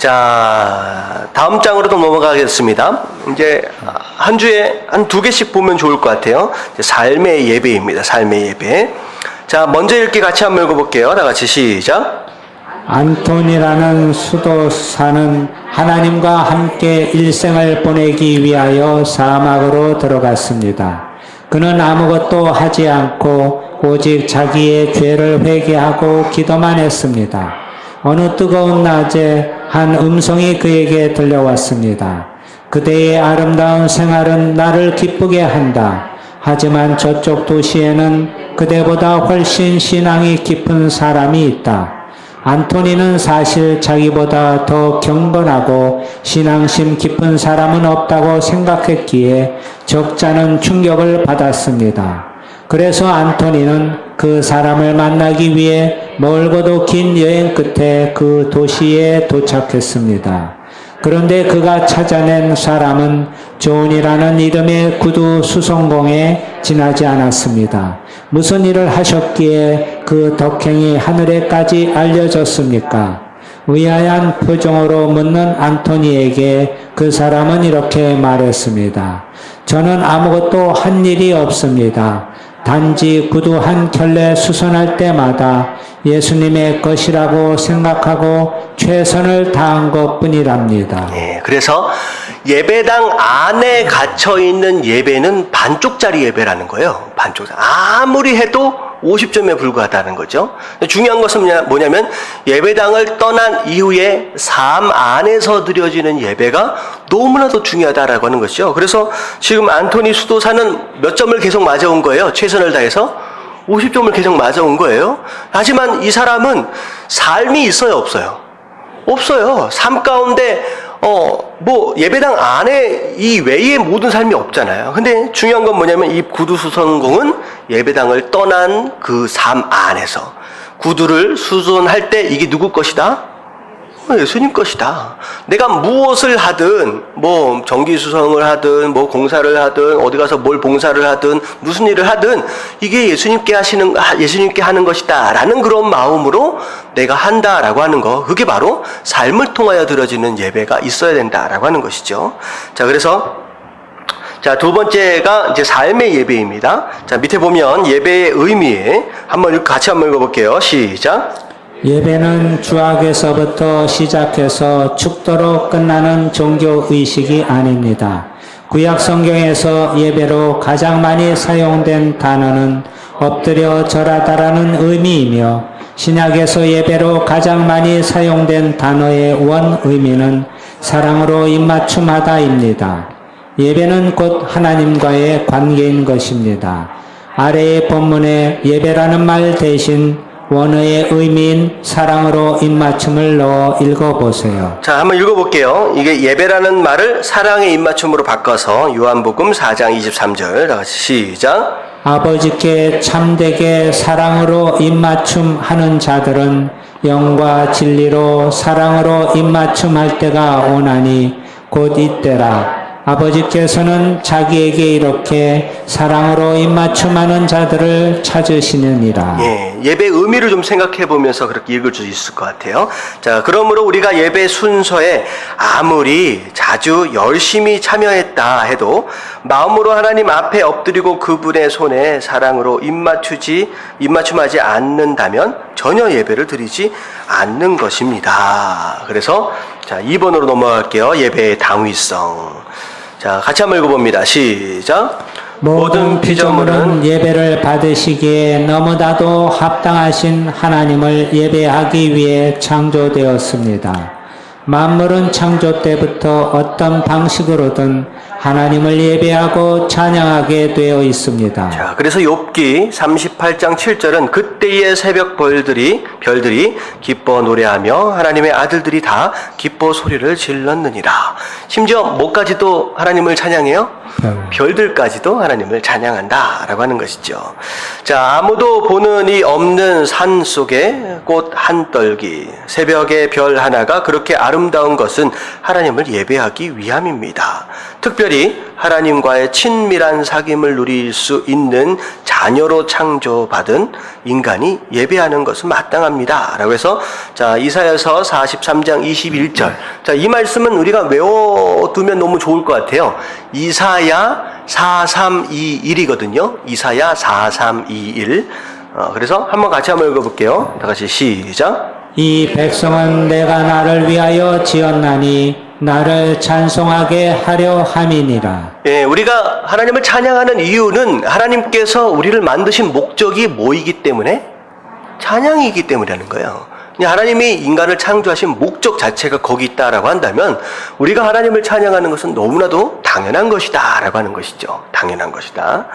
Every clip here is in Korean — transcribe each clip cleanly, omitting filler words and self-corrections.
자, 다음 장으로 또 넘어가겠습니다. 이제 한 주에 한 2개씩 보면 좋을 것 같아요. 삶의 예배입니다. 삶의 예배. 자, 먼저 읽기 같이 한번 읽어볼게요. 다 같이 시작. 안톤이라는 수도사는 하나님과 함께 일생을 보내기 위하여 사막으로 들어갔습니다. 그는 아무것도 하지 않고 오직 자기의 죄를 회개하고 기도만 했습니다. 어느 뜨거운 낮에 한 음성이 그에게 들려왔습니다. 그대의 아름다운 생활은 나를 기쁘게 한다. 하지만 저쪽 도시에는 그대보다 훨씬 신앙이 깊은 사람이 있다. 안토니는 사실 자기보다 더 경건하고 신앙심 깊은 사람은 없다고 생각했기에 적잖은 충격을 받았습니다. 그래서 안토니는 그 사람을 만나기 위해 멀고도 긴 여행 끝에 그 도시에 도착했습니다. 그런데 그가 찾아낸 사람은 존이라는 이름의 구두 수송공에 지나지 않았습니다. 무슨 일을 하셨기에 그 덕행이 하늘에까지 알려졌습니까? 의아한 표정으로 묻는 안토니에게 그 사람은 이렇게 말했습니다. 저는 아무것도 한 일이 없습니다. 단지 구두 한 켤레 수선할 때마다 예수님의 것이라고 생각하고 최선을 다한 것뿐이랍니다. 네, 그래서 예배당 안에 갇혀있는 예배는 반쪽짜리 예배라는 거예요. 반쪽짜리. 아무리 해도 50점에 불과하다는 거죠. 중요한 것은 뭐냐면 예배당을 떠난 이후에 삶 안에서 드려지는 예배가 너무나도 중요하다라고 하는 것이죠. 그래서 지금 안토니 수도사는 몇 점을 계속 맞아온 거예요. 최선을 다해서 50점을 계속 맞아온 거예요. 하지만 이 사람은 삶이 있어요, 없어요? 없어요. 삶 가운데 예배당 안에 이 외의 모든 삶이 없잖아요. 근데 중요한 건 뭐냐면 이 구두 수선공은 예배당을 떠난 그 삶 안에서 구두를 수선할 때 이게 누구 것이다? 예수님 것이다. 내가 무엇을 하든 전기 수송을 하든 공사를 하든 어디 가서 뭘 봉사를 하든 무슨 일을 하든 이게 예수님께 하는 것이다라는 그런 마음으로 내가 한다라고 하는 거, 그게 바로 삶을 통하여 드려지는 예배가 있어야 된다라고 하는 것이죠. 자, 그래서 두 번째가 이제 삶의 예배입니다. 자, 밑에 보면 예배의 의미에 같이 한번 읽어볼게요. 시작. 예배는 주악에서부터 시작해서 죽도록 끝나는 종교의식이 아닙니다. 구약 성경에서 예배로 가장 많이 사용된 단어는 엎드려 절하다라는 의미이며 신약에서 예배로 가장 많이 사용된 단어의 원 의미는 사랑으로 입맞춤하다입니다. 예배는 곧 하나님과의 관계인 것입니다. 아래의 본문에 예배라는 말 대신 원어의 의미인 사랑으로 입맞춤을 넣어 읽어보세요. 자, 한번 읽어볼게요. 이게 예배라는 말을 사랑의 입맞춤으로 바꿔서 요한복음 4장 23절 다 같이 시작. 아버지께 참되게 사랑으로 입맞춤하는 자들은 영과 진리로 사랑으로 입맞춤할 때가 오나니 곧 이때라. 아버지께서는 자기에게 이렇게 사랑으로 입맞춤하는 자들을 찾으시느니라. 예배 의미를 좀 생각해 보면서 그렇게 읽을 수 있을 것 같아요. 자, 그러므로 우리가 예배 순서에 아무리 자주 열심히 참여했다 해도 마음으로 하나님 앞에 엎드리고 그분의 손에 사랑으로 입맞춤하지 않는다면 전혀 예배를 드리지 않는 것입니다. 그래서 2번으로 넘어갈게요. 예배의 당위성. 자, 같이 한번 읽어봅니다. 시작. 모든 피조물은 예배를 받으시기에 너무나도 합당하신 하나님을 예배하기 위해 창조되었습니다. 만물은 창조 때부터 어떤 방식으로든 하나님을 예배하고 찬양하게 되어 있습니다. 자, 그래서 욥기 38장 7절은 그때의 새벽 별들이 기뻐 노래하며 하나님의 아들들이 다 기뻐 소리를 질렀느니라. 심지어 뭐까지도 하나님을 찬양해요? 별들까지도 하나님을 찬양한다라고 하는 것이죠. 자, 아무도 보는 이 없는 산 속에 꽃 한 떨기, 새벽의 별 하나가 그렇게 아름다운 것은 하나님을 예배하기 위함입니다. 특별히 하나님과의 친밀한 사귐을 누릴 수 있는 자녀로 창조받은 인간이 예배하는 것은 마땅합니다. 라고 해서 자, 이사야서 43장 21절. 자, 이 말씀은 우리가 외워두면 너무 좋을 것 같아요. 이사야 4321이거든요. 이사야 4321. 그래서 한번 같이 한번 읽어볼게요. 다 같이 시작. 이 백성은 내가 나를 위하여 지었나니 나를 찬송하게 하려 함이니라. 예, 우리가 하나님을 찬양하는 이유는 하나님께서 우리를 만드신 목적이 뭐이기 때문에? 찬양이기 때문이라는 거예요. 하나님이 인간을 창조하신 목적 자체가 거기 있다라고 한다면 우리가 하나님을 찬양하는 것은 너무나도 당연한 것이다 라고 하는 것이죠. 당연한 것이다.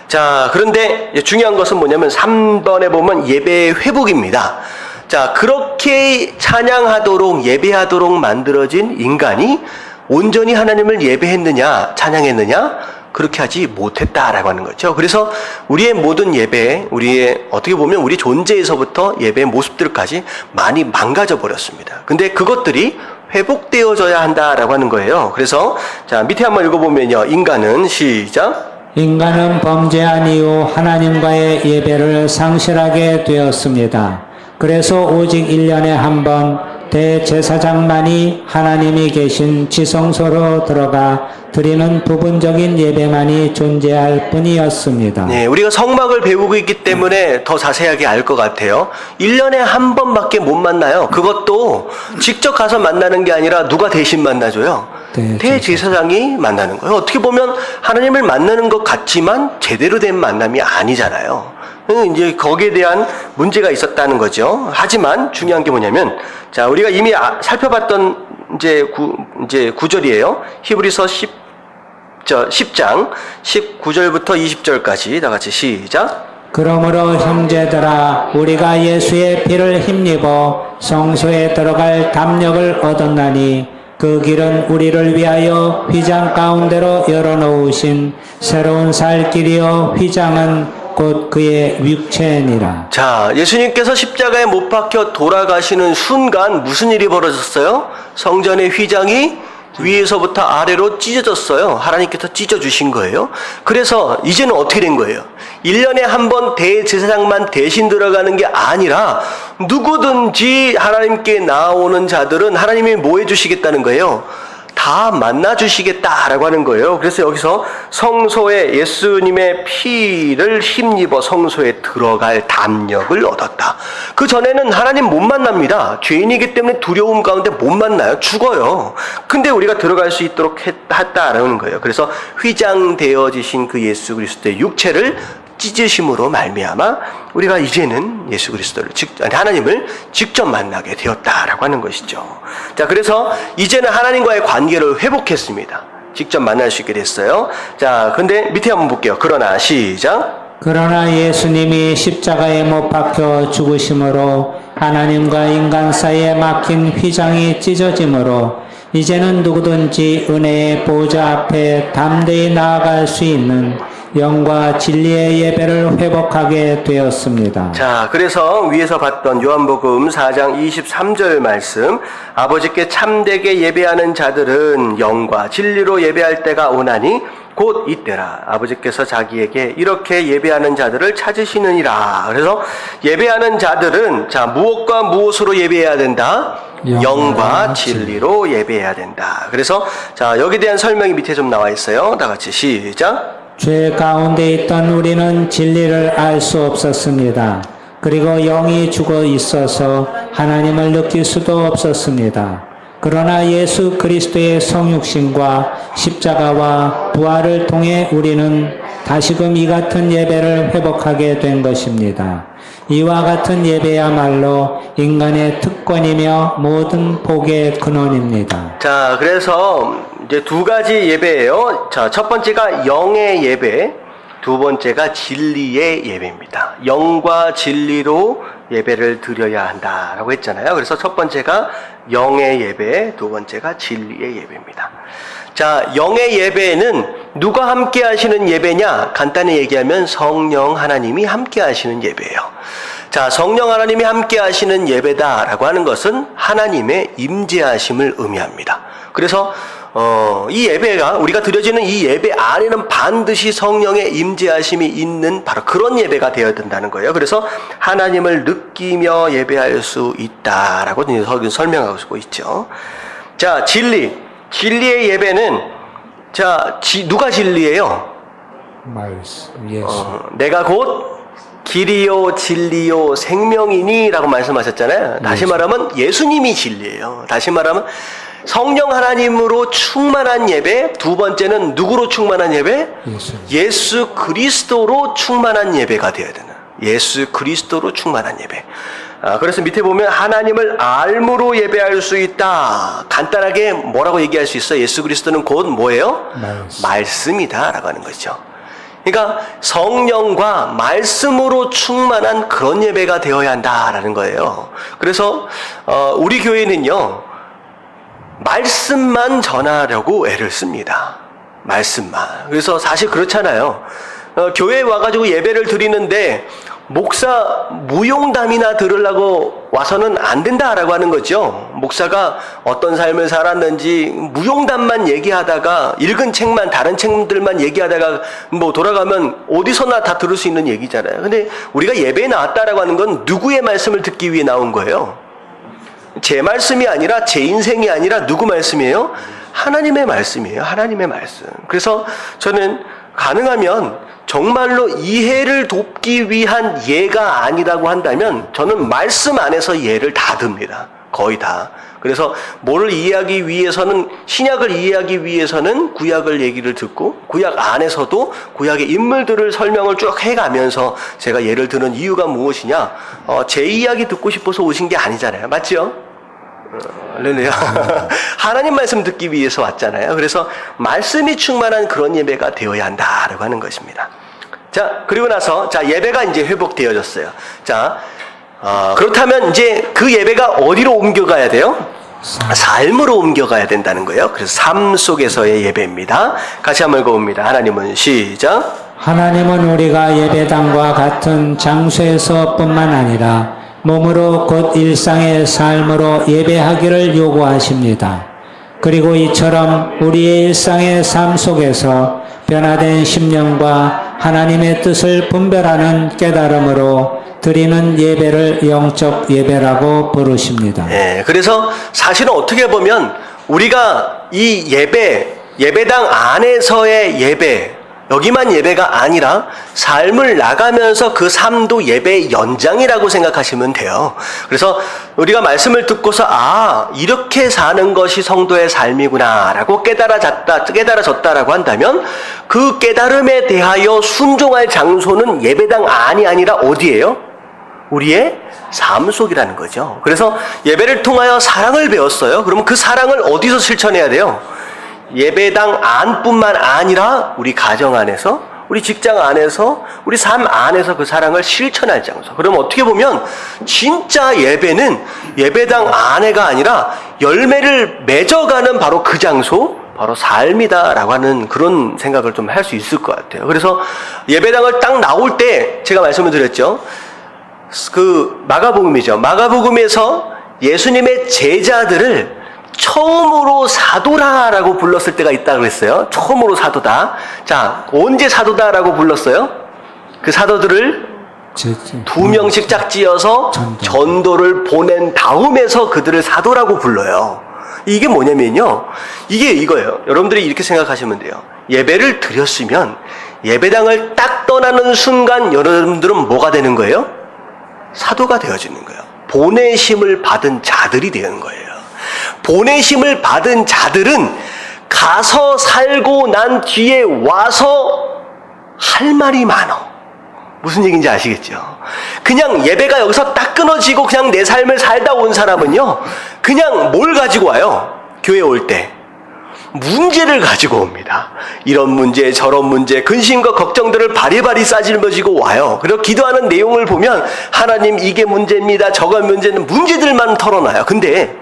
자, 그런데 중요한 것은 뭐냐면 3번에 보면 예배의 회복입니다. 자, 그렇게 찬양하도록 예배하도록 만들어진 인간이 온전히 하나님을 예배했느냐 찬양했느냐 그렇게 하지 못했다라고 하는 거죠. 그래서 우리의 모든 예배, 우리의 어떻게 보면 우리 존재에서부터 예배의 모습들까지 많이 망가져 버렸습니다. 근데 그것들이 회복되어져야 한다라고 하는 거예요. 그래서 자, 밑에 한번 읽어보면요. 인간은 시작. 인간은 범죄한 이후 하나님과의 예배를 상실하게 되었습니다. 그래서 오직 1년에 한 번 대제사장만이 하나님이 계신 지성소로 들어가 드리는 부분적인 예배만이 존재할 뿐이었습니다. 네, 우리가 성막을 배우고 있기 때문에 더 자세하게 알 것 같아요. 1년에 한 번밖에 못 만나요. 그것도 직접 가서 만나는 게 아니라 누가 대신 만나줘요? 대제사장이 만나는 거예요. 어떻게 보면 하나님을 만나는 것 같지만 제대로 된 만남이 아니잖아요. 이제 거기에 대한 문제가 있었다는 거죠. 하지만 중요한 게 뭐냐면, 자, 우리가 이미 살펴봤던 이제 구절이에요. 히브리서 10장 19절부터 20절까지 다 같이 시작. 그러므로 형제들아 우리가 예수의 피를 힘입어 성소에 들어갈 담력을 얻었나니 그 길은 우리를 위하여 휘장 가운데로 열어놓으신 새로운 살 길이요 휘장은 곧 그의 육체니라. 자, 예수님께서 십자가에 못 박혀 돌아가시는 순간 무슨 일이 벌어졌어요? 성전의 휘장이 위에서부터 아래로 찢어졌어요. 하나님께서 찢어주신 거예요. 그래서 이제는 어떻게 된 거예요? 1년에 한 번 대제사장만 대신 들어가는 게 아니라 누구든지 하나님께 나오는 자들은 하나님이 뭐 해주시겠다는 거예요? 다 만나주시겠다라고 하는 거예요. 그래서 여기서 성소에 예수님의 피를 힘입어 성소에 들어갈 담력을 얻었다. 그 전에는 하나님 못 만납니다. 죄인이기 때문에 두려움 가운데 못 만나요. 죽어요. 근데 우리가 들어갈 수 있도록 했다라는 거예요. 그래서 휘장되어지신 그 예수 그리스도의 육체를 찢으심으로 말미암아 우리가 이제는 예수 그리스도를 하나님을 직접 만나게 되었다라고 하는 것이죠. 자, 그래서 이제는 하나님과의 관계를 회복했습니다. 직접 만날 수 있게 됐어요. 자, 근데 밑에 한번 볼게요. 그러나 시작. 그러나 예수님이 십자가에 못 박혀 죽으심으로 하나님과 인간 사이에 막힌 휘장이 찢어지므로 이제는 누구든지 은혜의 보좌 앞에 담대히 나아갈 수 있는 영과 진리의 예배를 회복하게 되었습니다. 자, 그래서 위에서 봤던 요한복음 4장 23절 말씀, 아버지께 참되게 예배하는 자들은 영과 진리로 예배할 때가 오나니 곧 이때라. 아버지께서 자기에게 이렇게 예배하는 자들을 찾으시느니라. 그래서 예배하는 자들은 자, 무엇과 무엇으로 예배해야 된다? 영과 진리로 예배해야 된다. 그래서 자, 여기에 대한 설명이 밑에 좀 나와 있어요. 다 같이 시작. 죄 가운데 있던 우리는 진리를 알 수 없었습니다. 그리고 영이 죽어 있어서 하나님을 느낄 수도 없었습니다. 그러나 예수 그리스도의 성육신과 십자가와 부활을 통해 우리는 다시금 이 같은 예배를 회복하게 된 것입니다. 이와 같은 예배야말로 인간의 특권이며 모든 복의 근원입니다. 자, 그래서 이제 두 가지 예배예요. 자, 첫 번째가 영의 예배, 두 번째가 진리의 예배입니다. 영과 진리로 예배를 드려야 한다라고 했잖아요. 그래서 첫 번째가 영의 예배, 두 번째가 진리의 예배입니다. 자, 영의 예배는 누가 함께 하시는 예배냐? 간단히 얘기하면 성령 하나님이 함께 하시는 예배예요. 자, 성령 하나님이 함께 하시는 예배다라고 하는 것은 하나님의 임재하심을 의미합니다. 그래서 이 예배가 우리가 드려지는 이 예배 안에는 반드시 성령의 임재하심이 있는 바로 그런 예배가 되어야 된다는 거예요. 그래서 하나님을 느끼며 예배할 수 있다라고 설명하고 있죠. 자, 진리의 예배는 자, 누가 진리예요? 말씀, 예수. 내가 곧 길이요 진리요 생명이니라고 말씀하셨잖아요. 다시 말하면 예수님이 진리예요. 다시 말하면 성령 하나님으로 충만한 예배, 두 번째는 누구로 충만한 예배? 예수 그리스도로 충만한 예배가 되어야 되는. 예수 그리스도로 충만한 예배. 그래서 밑에 보면 하나님을 알므로 예배할 수 있다. 간단하게 뭐라고 얘기할 수 있어요? 예수 그리스도는 곧 뭐예요? 말씀이다 라고 하는 거죠. 그러니까 성령과 말씀으로 충만한 그런 예배가 되어야 한다라는 거예요. 그래서 우리 교회는요, 말씀만 전하려고 애를 씁니다. 말씀만. 그래서 사실 그렇잖아요. 교회에 와가지고 예배를 드리는데 목사 무용담이나 들으려고 와서는 안 된다라고 하는 거죠. 목사가 어떤 삶을 살았는지 무용담만 얘기하다가 읽은 책만 다른 책들만 얘기하다가 뭐 돌아가면 어디서나 다 들을 수 있는 얘기잖아요. 근데 우리가 예배에 나왔다라고 하는 건 누구의 말씀을 듣기 위해 나온 거예요? 제 말씀이 아니라 제 인생이 아니라 누구 말씀이에요? 하나님의 말씀이에요. 하나님의 말씀. 그래서 저는 가능하면 정말로 이해를 돕기 위한 예가 아니라고 한다면 저는 말씀 안에서 예를 다 듭니다. 거의 다. 그래서 뭐를 이해하기 위해서는 신약을 이해하기 위해서는 구약을 얘기를 듣고 구약 안에서도 구약의 인물들을 설명을 쭉 해가면서 제가 예를 드는 이유가 무엇이냐? 제 이야기 듣고 싶어서 오신 게 아니잖아요. 맞죠? 할렐루야. 하나님 말씀 듣기 위해서 왔잖아요. 그래서 말씀이 충만한 그런 예배가 되어야 한다라고 하는 것입니다. 자, 그리고 나서 자, 예배가 이제 회복되어졌어요. 자, 그렇다면 이제 그 예배가 어디로 옮겨가야 돼요? 삶으로 옮겨가야 된다는 거예요. 그래서 삶 속에서의 예배입니다. 같이 한번 읽어봅니다. 하나님은 시작. 하나님은 우리가 예배당과 같은 장소에서뿐만 아니라 몸으로 곧 일상의 삶으로 예배하기를 요구하십니다. 그리고 이처럼 우리의 일상의 삶 속에서 변화된 심령과 하나님의 뜻을 분별하는 깨달음으로 드리는 예배를 영적 예배라고 부르십니다. 네, 그래서 사실은 어떻게 보면 우리가 이 예배당 안에서의 예배, 여기만 예배가 아니라 삶을 나가면서 그 삶도 예배의 연장이라고 생각하시면 돼요. 그래서 우리가 말씀을 듣고서 이렇게 사는 것이 성도의 삶이구나 라고 깨달아졌다라고 한다면 그 깨달음에 대하여 순종할 장소는 예배당 안이 아니라 어디예요? 우리의 삶 속이라는 거죠. 그래서 예배를 통하여 사랑을 배웠어요. 그러면 그 사랑을 어디서 실천해야 돼요? 예배당 안뿐만 아니라 우리 가정 안에서, 우리 직장 안에서, 우리 삶 안에서 그 사랑을 실천할 장소. 그럼 어떻게 보면 진짜 예배는 예배당 안에가 아니라 열매를 맺어가는 바로 그 장소, 바로 삶이다라고 하는 그런 생각을 좀 할 수 있을 것 같아요. 그래서 예배당을 딱 나올 때 제가 말씀을 드렸죠. 그 마가복음이죠. 마가복음에서 예수님의 제자들을 처음으로 사도라라고 불렀을 때가 있다고 그랬어요. 처음으로 사도다. 자, 언제 사도다라고 불렀어요? 그 사도들을 2명씩 짝지어서 전도를 보낸 다음에서 그들을 사도라고 불러요. 이게 뭐냐면요. 이게 이거예요. 여러분들이 이렇게 생각하시면 돼요. 예배를 드렸으면 예배당을 딱 떠나는 순간 여러분들은 뭐가 되는 거예요? 사도가 되어지는 거예요. 보내심을 받은 자들이 되는 거예요. 보내심을 받은 자들은 가서 살고 난 뒤에 와서 할 말이 많어. 무슨 얘기인지 아시겠죠? 그냥 예배가 여기서 딱 끊어지고 그냥 내 삶을 살다 온 사람은요, 그냥 뭘 가지고 와요? 교회 올 때. 문제를 가지고 옵니다. 이런 문제, 저런 문제, 근심과 걱정들을 바리바리 싸질러지고 와요. 그리고 기도하는 내용을 보면 하나님 이게 문제입니다. 저거 문제는 문제들만 털어놔요. 근데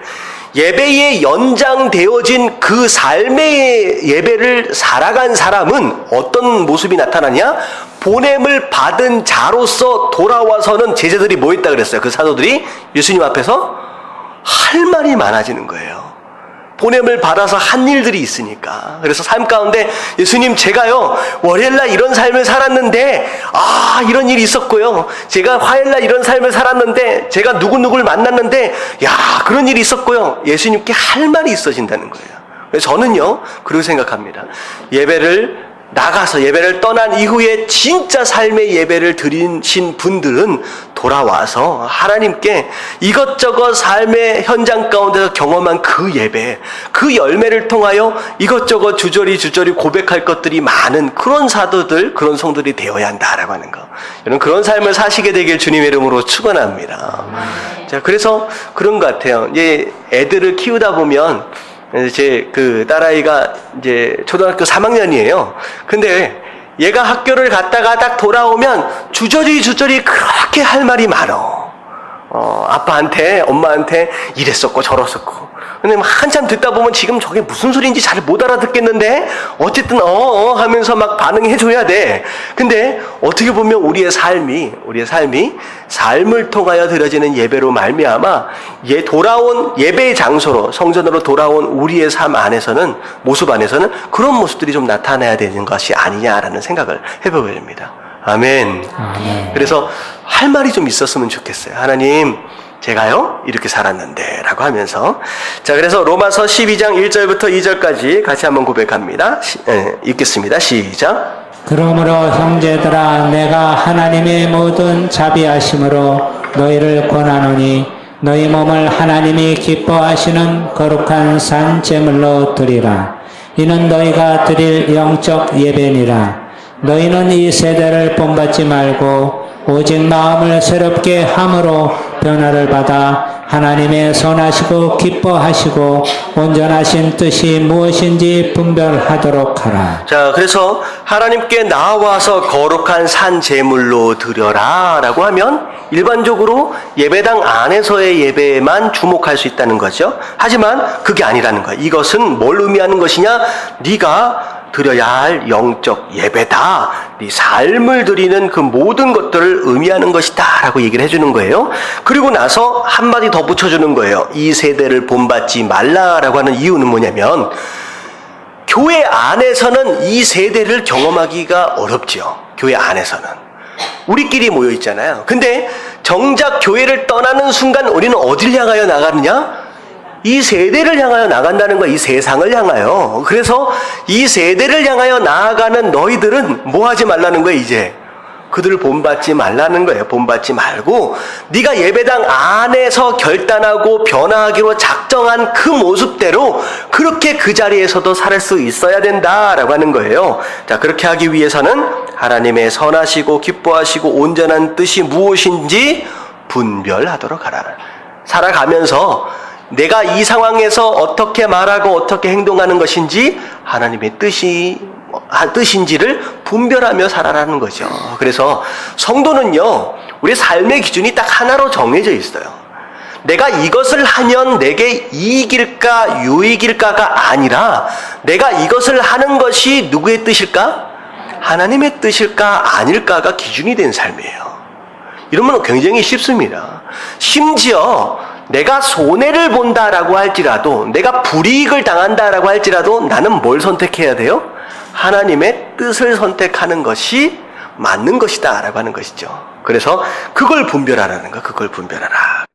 예배에 연장되어진 그 삶의 예배를 살아간 사람은 어떤 모습이 나타나냐? 보냄을 받은 자로서 돌아와서는 제자들이 뭐 했다 그랬어요? 그 사도들이 예수님 앞에서 할 말이 많아지는 거예요. 보냄을 받아서 한 일들이 있으니까. 그래서 삶 가운데 예수님 제가요 월요일날 이런 삶을 살았는데 이런 일이 있었고요. 제가 화요일날 이런 삶을 살았는데 제가 누구누구를 만났는데 그런 일이 있었고요. 예수님께 할 말이 있어진다는 거예요. 그래서 저는요 그렇게 생각합니다. 예배를 나가서 예배를 떠난 이후에 진짜 삶의 예배를 드리신 분들은 돌아와서 하나님께 이것저것 삶의 현장 가운데서 경험한 그 예배, 그 열매를 통하여 이것저것 주저리 고백할 것들이 많은 그런 사도들, 그런 성들이 되어야 한다라고 하는 거. 여러분 그런 삶을 사시게 되길 주님의 이름으로 축원합니다. 자, 그래서 그런 것 같아요. 이제 애들을 키우다 보면 제 그 딸아이가 이제 초등학교 3학년이에요. 근데 얘가 학교를 갔다가 딱 돌아오면 주저리 그렇게 할 말이 많어. 아빠한테, 엄마한테 이랬었고 저랬었고. 근데 한참 듣다 보면 지금 저게 무슨 소리인지 잘 못 알아듣겠는데 어쨌든 하면서 막 반응해줘야 돼. 근데 어떻게 보면 우리의 삶이 삶을 통하여 드려지는 예배로 말미암아 돌아온 예배의 장소로 성전으로 돌아온 우리의 삶 안에서는 모습 안에서는 그런 모습들이 좀 나타나야 되는 것이 아니냐라는 생각을 해보게 됩니다. 아멘. 그래서 할 말이 좀 있었으면 좋겠어요. 하나님 제가요 이렇게 살았는데 라고 하면서 자 그래서 로마서 12장 1절부터 2절까지 같이 한번 고백합니다. 읽겠습니다. 시작. 그러므로 형제들아 내가 하나님의 모든 자비하심으로 너희를 권하노니 너희 몸을 하나님이 기뻐하시는 거룩한 산 제물로 드리라. 이는 너희가 드릴 영적 예배니라. 너희는 이 세대를 본받지 말고 오직 마음을 새롭게 함으로 변화를 받아 하나님의 선하시고 기뻐하시고 온전하신 뜻이 무엇인지 분별하도록 하라. 자, 그래서 하나님께 나와서 거룩한 산 제물로 드려라 라고 하면 일반적으로 예배당 안에서의 예배에만 주목할 수 있다는 거죠. 하지만 그게 아니라는 거예요. 이것은 뭘 의미하는 것이냐? 네가 드려야 할 영적 예배다. 네 삶을 드리는 그 모든 것들을 의미하는 것이다 라고 얘기를 해주는 거예요. 그리고 나서 한마디 더 붙여주는 거예요. 이 세대를 본받지 말라라고 하는 이유는 뭐냐면 교회 안에서는 이 세대를 경험하기가 어렵죠. 교회 안에서는 우리끼리 모여 있잖아요. 근데 정작 교회를 떠나는 순간 우리는 어딜 향하여 나가느냐? 이 세대를 향하여 나간다는 거야. 이 세상을 향하여. 그래서 이 세대를 향하여 나아가는 너희들은 뭐 하지 말라는 거야 이제. 그들을 본받지 말라는 거예요. 본받지 말고 네가 예배당 안에서 결단하고 변화하기로 작정한 그 모습대로 그렇게 그 자리에서도 살 수 있어야 된다라고 하는 거예요. 자, 그렇게 하기 위해서는 하나님의 선하시고 기뻐하시고 온전한 뜻이 무엇인지 분별하도록 하라. 살아가면서 내가 이 상황에서 어떻게 말하고 어떻게 행동하는 것인지 하나님의 뜻인지를 분별하며 살아라는 거죠. 그래서 성도는요, 우리 삶의 기준이 딱 하나로 정해져 있어요. 내가 이것을 하면 내게 이익일까 유익일까가 아니라 내가 이것을 하는 것이 누구의 뜻일까? 하나님의 뜻일까 아닐까가 기준이 된 삶이에요. 이러면 굉장히 쉽습니다. 심지어 내가 손해를 본다라고 할지라도 내가 불이익을 당한다라고 할지라도 나는 뭘 선택해야 돼요? 하나님의 뜻을 선택하는 것이 맞는 것이다 라고 하는 것이죠. 그래서 그걸 분별하라는 거, 그걸 분별하라.